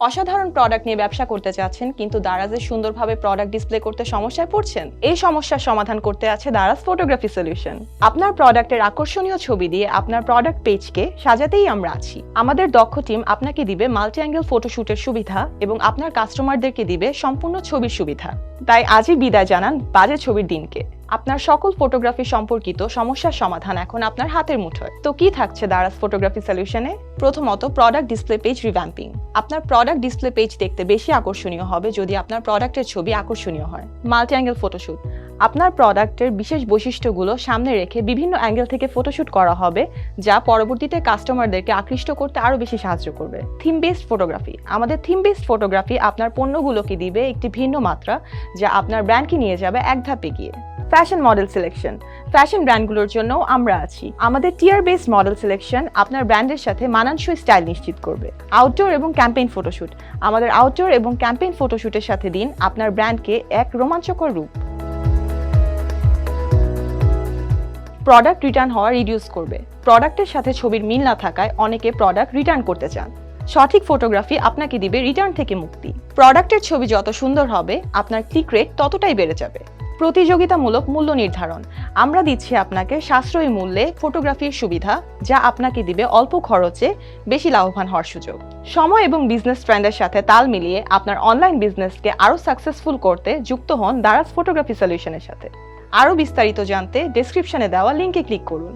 অসাধারণ প্রোডাক্ট নিয়ে ব্যবসা করতে চাচ্ছেন কিন্তু দারাজে সুন্দরভাবে প্রোডাক্ট ডিসপ্লে করতে সমস্যায় পড়ছেন? এই সমস্যার সমাধান করতে আছে দারাজ ফটোগ্রাফি সলিউশন। আপনার প্রোডাক্টের আকর্ষণীয় ছবি দিয়ে আপনার প্রোডাক্ট পেজকে সাজাতেই আমরা আছি। আমাদের দক্ষ টিম আপনাকে দিবে মাল্টি অ্যাঙ্গেল ফটোশুটের সুবিধা এবং আপনার কাস্টমারদেরকে দিবে সম্পূর্ণ ছবির সুবিধা। তাই আজই বিদায় জানান বাজে ছবির দিনকে। আপনার সকল ফটোগ্রাফি সম্পর্কিত সমস্যার সমাধান এখন আপনার হাতের মুঠোয়। তো কি থাকছে দারাজ ফটোগ্রাফি সলিউশনে? প্রথমত, প্রোডাক্ট ডিসপ্লে পেজ রিভ্যাম্পিং। আপনার প্রোডাক্ট ডিসপ্লে পেজ দেখতে বেশি আকর্ষণীয় হবে যদি আপনার প্রোডাক্টের ছবি আকর্ষণীয় হয়। Multi angle photoshoot. আপনার প্রোডাক্টের বিশেষ বৈশিষ্ট্যগুলো সামনে রেখে বিভিন্ন অ্যাঙ্গেল থেকে ফটোশুট করা হবে, যা পরবর্তীতে কাস্টমারদেরকে আকৃষ্ট করতে আরও বেশি সাহায্য করবে। Theme based photography. আমাদের থিম বেসড ফটোগ্রাফি আপনার পণ্যগুলোকে দিবে একটি ভিন্ন মাত্রা, যা আপনার ব্র্যান্ডকে নিয়ে যাবে এক ধাপে গিয়ে। Fashion model selection. ফ্যাশন ব্র্যান্ডগুলোর জন্যও আমরা আছি। আমাদের টিয়ার বেসড মডেল সিলেকশন আপনার ব্র্যান্ডের সাথে মানানসই স্টাইল নিশ্চিত করবে। আউটডোর এবং ক্যাম্পেইন ফটোশুট। আমাদের আউটডোর এবং ক্যাম্পেইন ফটোশুটের সাথে দিন আপনার ব্র্যান্ডকে এক রোমাঞ্চকর রূপ। প্রোডাক্ট রিটার্ন হওয়া রিডিউস করবে। প্রোডাক্টের সাথে ছবির মিল না থাকায় অনেকে প্রোডাক্ট রিটার্ন করতে চান। সঠিক ফটোগ্রাফি আপনাকে দিবে রিটার্ন থেকে মুক্তি। প্রোডাক্টের ছবি যত সুন্দর হবে আপনার ক্লিক রেট ততটাই বেড়ে যাবে। প্রতিযোগিতামূলক মূল্য নির্ধারণ। আমরা দিচ্ছি আপনাকে সাশ্রয়ী মূল্যে ফটোগ্রাফির সুবিধা, যা আপনাকে দিবে অল্প খরচে বেশি লাভবান হওয়ার সুযোগ। সময় এবং বিজনেস ট্রেন্ডের সাথে তাল মিলিয়ে আপনার অনলাইন বিজনেসকে আরও সাকসেসফুল করতে যুক্ত হন দারাজ ফটোগ্রাফি সলিউশনের সাথে। আরও বিস্তারিত জানতে ডেসক্রিপশনে দেওয়া লিঙ্কে ক্লিক করুন।